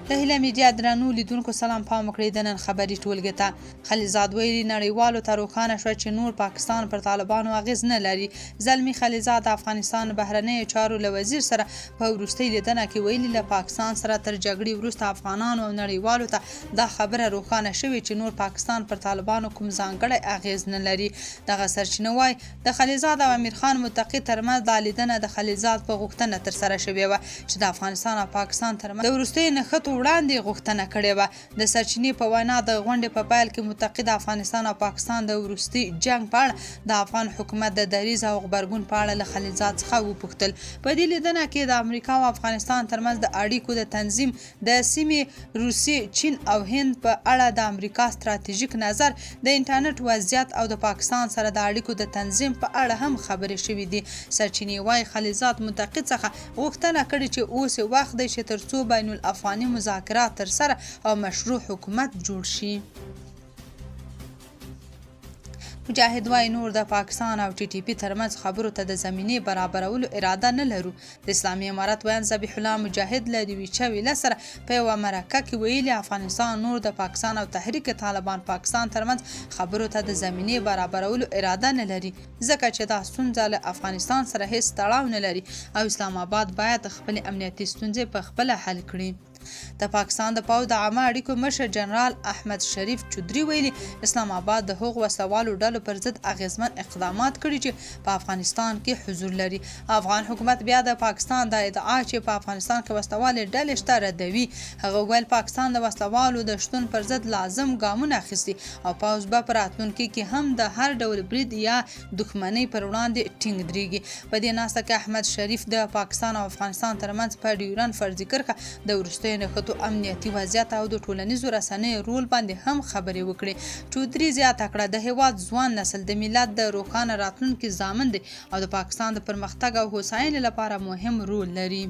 د هیله میډیا درنو لیدونکو سلام پام وکړئ د نن خبري ټولګې ته. خلیزاد ویلي نړیوالو ته روښانه شوه چې نور پاکستان پر طالبانو اغیز نه لري. زلمی خلیزاد د افغانستان بهرنیو چارو له وزیر سره په وروستۍ لیدنه کې ویلي له پاکستان سره تر جګړې وروسته افغانانو او نړیوالو ته دا خبره روښانه شوې چې نور پاکستان پر طالبانو کوم ځانګړی اغیز نه لري. دغه سرچینه وایي د خلیزاد او امیر خان متقي ترمنځ دا لیدنه د خلیزاد په غوښتنه ترسره شوې وه چې د افغانستان او پاکستان ترمنځ د وروستیو نښتو وړاندې غوښتنه کړې وه. د سرچینې په وینا د غونډې په پیل کې متقي د افغانستان او پاکستان د وروستي جنگ په اړه د افغان حکومت د دریځ او غبرګون په اړه له خلیزاد څخه وپوښتل. په دې لیدنه کې د امریکا او افغانستان ترمنځ د اړیکو د تنظیم، د سیمې روسیې، چین او هند په اړه د امریکا ستراتیژیک نظر، د انټرنیټ وضعیت او د پاکستان سره د اړیکو د تنظیم په اړه هم خبرې شوې دي. سرچینې وايي خلیزاد متقي څخه غوښتنه کړې چې اوس وخت دی چې ترڅو بین الافغاني مذاکرات ترسره او مشروع حکومت جوړ شي. مجاهد وايي نور د پاکستان او ټي ټي پي ترمنځ خبرو ته د زمینې برابرولو اراده نه لرو. د اسلامي امارت ویان ذبیح الله مجاهد له دویچه ویله سره په یوه مرکه کې ویلي افغانستان نور د پاکستان او تحریک طالبان پاکستان ترمنځ خبرو ته د زمینې برابرولو اراده نه لري ځکه چې دا ستونزه له افغانستان سره هیڅ تړاو نه لري او اسلام آباد باید خپلې امنیتي ستونزې په خپله حل کړي. د پاکستان د پوځ د عامه اړیکو مشر جنرال احمد شریف چودري ویلي اسلام آباد د هغو وسلوالو ډلو پر ضد اغیزمن اقدامات کړي چې په افغانستان کې حضور لري. افغان حکومت بیا د پاکستان د ادعا چې په افغانستان کې وسلوالې ډلې شته ردوي. هغه ویل پاکستان د وسلوالو د شتون پر ضد لازم ګامونه اخیستي او پوځ به په راتلونکي کې هم د هر ډول برید یا دښمنۍ پر وړاندې ټینګ درېږي. په دې ناسته کې احمد شریف د پاکستان او افغانستان ترمنځ په ډیورن فرضي کرښه د وروستیو نښتو امنیتي وضعیت او د ټولنیزو رسنیو رول باندې هم خبرې وکړې. چودري زیاته کړه د هیواد ځوان نسل د ملت د روښانه راتلونکي ضامن دی او د پاکستان د پرمختګ او هوساینې لپاره مهم رول لري.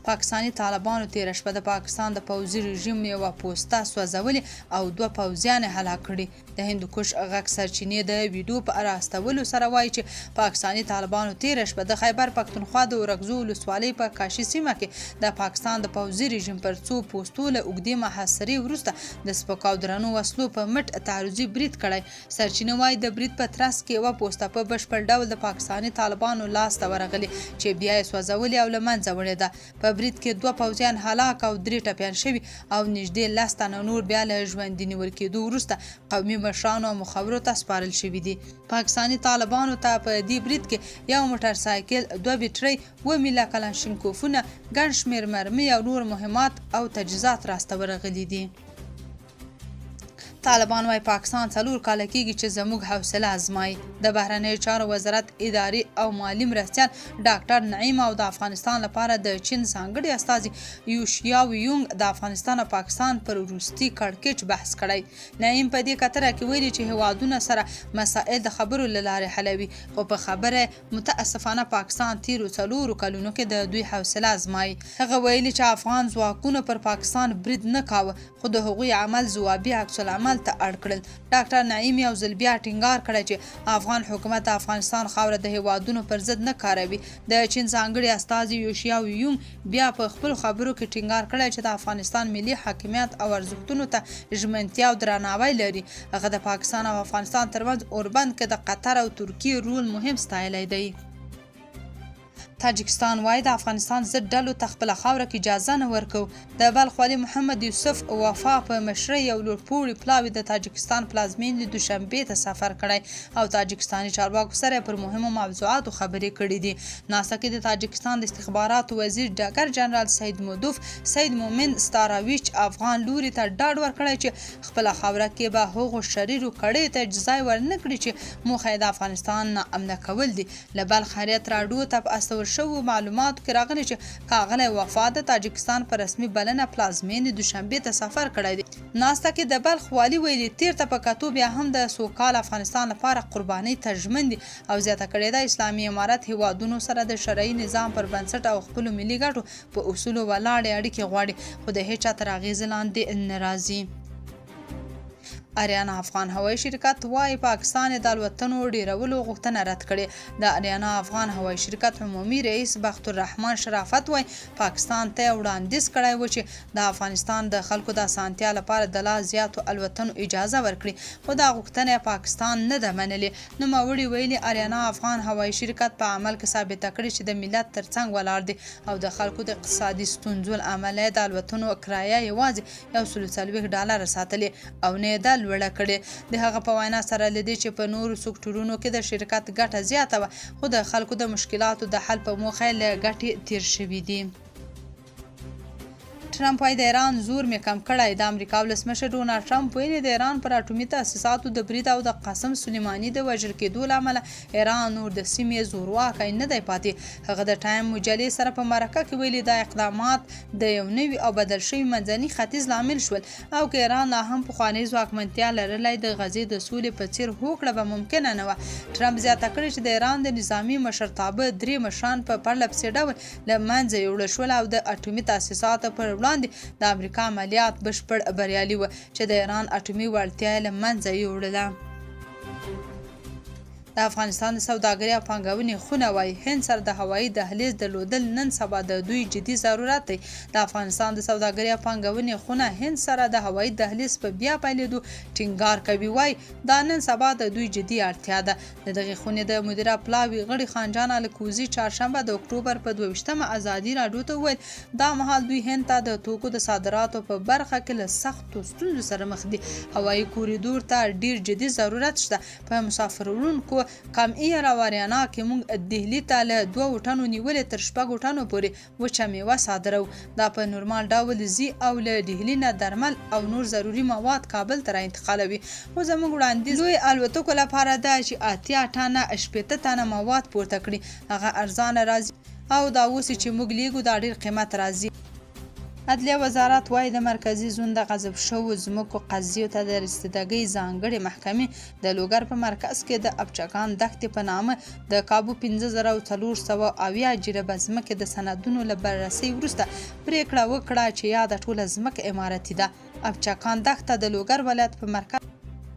پاکستانی طالبانو تیره شپه د پاکستان د پوځي رژیم یوه پوسته سوځولې او 2 پوځیان هلاک کړي. د هندوکش غږ سرچینې د ویډیو په راستولو سره وایي چې پاکستانی طالبانو تیره شپه د خیبر پښتونخوا د ورغزو ولسوالۍ په کاشي سیمه کې د پاکستان د پوځي رژیم پر څو پوستو له اوږدې محاصرې وروسته د سپکو او درنو وسلو په مټ تعرضي برید کړی. سرچینې وایي د برید په ترڅ کې یوه پوسته په بشپړ ډول د پاکستانی طالبانو لاس ته ورغلې چې بیا یې سوځولې او له منځه وړې ده. په برید کې 2 پوځیان هلاک او 3 ټپیان شوي او نږدې 10 تنه نور بیا له ژوندي نیول کېدو وروسته قومي مشرانو او مخابرو ته سپارل شوي دي. پاکستانی طالبانو ته په دې برید کې 1 موټر سایکل، 2 بیټرۍ، 2 میله کلاشینکوفونه، ګڼ شمېر مرمۍ او نور مهمات او تجهیزات راسته ورغلي دي. طالبان وايي پاکستان 4 کاله کېږي چې زموږ حوصله ازمایي. د بهرنیو چارو وزارت اداري او مالي مرستیال ډاکټر نعیم او د افغانستان لپاره د چین ځانګړي استازي یوشیاو یونګ د افغانستان او پاکستان پر وروستي کړکېچ بحث کړی. نعیم په دې کتره کې ویلي چې هیوادونه سره مسائل د خبرو له لارې حلوي خو په خبره متاسفانه پاکستان تیرو 4 کلونو کې د دوی حوصله ازمایي. هغه ویلي چې افغان ځواکونو پر پاکستان برید نه کاوه خو د هغوی عمل ځوابي عکس العمل ته اړ کړل. ډاکټر نعیم یو ځل بیا ټینګار کړی چې افغان حکومت د افغانستان خاوره د هیوادونو پر ضد نه کاروي. د چین ځانګړي استازي یوشیاو یونګ بیا په خپل خبرو کې ټینګار کړی چې د افغانستان ملي حاکمیت او ارزښتونو ته ژمنتیا او درناوی لري. هغه د پاکستان او افغانستان ترمنځ اوربند کې د قطر او ترکیې رول مهم ستایلی دی. تاجکستان وايي د افغانستان ضد ډلو ته خپله خاوره کې اجازه نه ورکو. د بلخ والي محمد یوسف وفا په مشرۍ یو لوړپوړي پلاوي د تاجکستان پلازمېنې دوشنبې ته سفر کړی او تاجکستاني چارواکو سره پر مهمو موضوعاتو خبرې کړې دي. ناسته کې د تاجکستان د استخباراتو وزیر ډګر جنرال سید مودوف سید مومن ستاراویچ افغان لوري ته ډاډ ورکړی چې خپله خاوره کې به هغو شریرو کړیو ته ځای ورنه کړي چې موخه یې د افغانستان ناامنه کول دي. له بلخ خیریت راډیو ته په استول شوو معلوماتو کې راغلي چې ښاغلی وفا د تاجکستان په رسمي بلنه پلازمېنې دوشنبې ته سفر کړی دی. ناسته کې د بلخ والي ویلي تیر ته په کتو بیا هم د سوکال افغانستان لپاره قربانۍ ته ژمن دي او زیاته کړې ده اسلامي امارت هیوادونو سره د شرعي نظام پر بنسټ او خپلو ملي ګټو په اصولو ولاړې اړیکې غواړي خو د هیچا تر اغېزې لاندې نه راځي. آریانا افغان هوایي شرکت وایي پاکستان د الوتنو ډیرولو غوښتنه رد کړې. د آریانا افغان هوایي شرکت عمومي رئیس بخت الرحمن شرافت وایي پاکستان ته وړاندیز کړی و چې د افغانستان د خلکو د اسانتیا لپاره د لا زیاتو الوتنو اجازه ورکړي، خو دا غوښتنه پاکستان نه ده منلې. نوموړي ویلي آریانا افغان هوایي شرکت په عمل کې ثابته کړې چې د ملت ترڅنګ ولاړ دی او د خلکو د اقتصادي ستونزو له امله د الوتنو کرایه یوازې $140 ساتلې او نه ده لوړه کړې. د هغه په وینا سره لدې چې په نورو سکتورونو کې د شرکت ګټه زیاته وه، خو د خلکو د مشکلاتو د حل په موخه له ګټې تیر شوي دي. ټرمپ وايي د ایران زور مې کم کړی. د امریکا ولسمشر ډونالډ ټرمپ ویلي د ایران پر اټومي تاسیساتو د برید او د قاسم سلیماني د وژل کېدو له امله ایران نور د سیمې زورواکی نه دی پاتې. هغه د ټایم مجلې سره په مرکه کې ویلي دا اقدامات د یو نوي او بدل شوي منځني ختیځ لامل شول، او که ایران لا هم پخوانۍ ځواکمنتیا لرلی د غزې د سولې په څیر هوکړه به ممکنه نه وه. ټرمپ زیاته کړې چې د ایران د نظامي مشرتابه 3 مشران په پرله پسې ډول له منځه یوړل شول او د اټومي تاسیساتو پر وړاندې د امریکا عملیات بشپړ بریالي و چې د ایران اټومي وړتیا له منځه یوړله. د افغانستان د سوداګرۍ او پانګونې خونه وایي هند سره د هوایي دهلیز درلودل نن سبا د دوی جدي ضرورت دی. د افغانستان د سوداګرۍ او پانګونې خونه هند سره د هوایي دهلیز په بیا پیلېدو ټینګار کوي. وایي دا نن سبا د دوی جدي اړتیا ده. د دغې خونې د مدیره پلاوي غړي خانجان الکوزي چهارشنبه د اکتوبر په 22مه ازادي راډیو ته وویل دا مهال دوی هند ته د توکو د صادراتو په برخه کې له سختو ستونزو سره مخ دي. هوایي کوریډور ته ډیر جدي ضرورت شته. په مسافروړونکو کم ایر او اریانا کې موږ دهلي ته له 2 ټنو نیولې تر 6 ټنو پورې وچه میوه صادرو. دا په نورمال ډول ځي او له دهلي نه درمل او نور ضروري مواد کابل ته انتقالوي. خو زموږ وړاندیز لوی الوتکو لپاره ده چې 80 ټنه 80 ټنه مواد پورته کړي. هغه ارزانه راځي او دا اوس چې موږ لیږو دا ډیر قیمت راځي. عدلیه وزارت وایي د مرکزي زون د غصب شوو ځمکو قضیو ته د رسیدګۍ ځانګړې محکمې د لوګر په مرکز کې د ابچکان دښتې په نامه د کابو 15470 جریبه ځمکې د سندونو له بررسۍ وروسته پریکړه وکړه چې یاده ټوله ځمکه امارتي ده. ابچکان دښته د لوګر ولایت په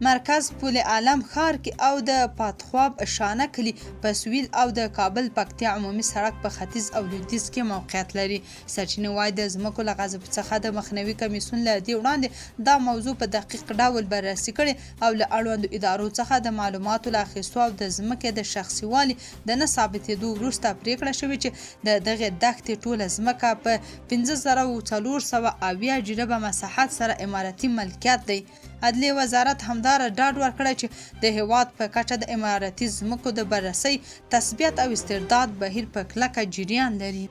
مرکز پل عالم ښار کې او د پاتخواب شانه کلی په سویل او د کابل پکتیا عمومي سړک په ختیځ او لویدیځ کې موقعیت لري. سرچینې وایي د ځمکو له غصب څخه د مخنیوي کمیسیون له دې وړاندې دا موضوع په دقیق ډول بررسي کړې او له اړوندو ادارو څخه د معلوماتو له اخیستو او د ځمکې د شخصي والي د نه ثابتېدو وروسته پریکړه شوې چې د دغې دښتې ټوله ځمکه په 15470 جریبه مساحت سره امارتي ملکیت دی. عدلیه وزارت همداره ډاډ ورکړی چې د هیواد په کچه د امارتي ځمکو د بررسۍ تثبیت او استرداد بهیر په کلکه جریان لري.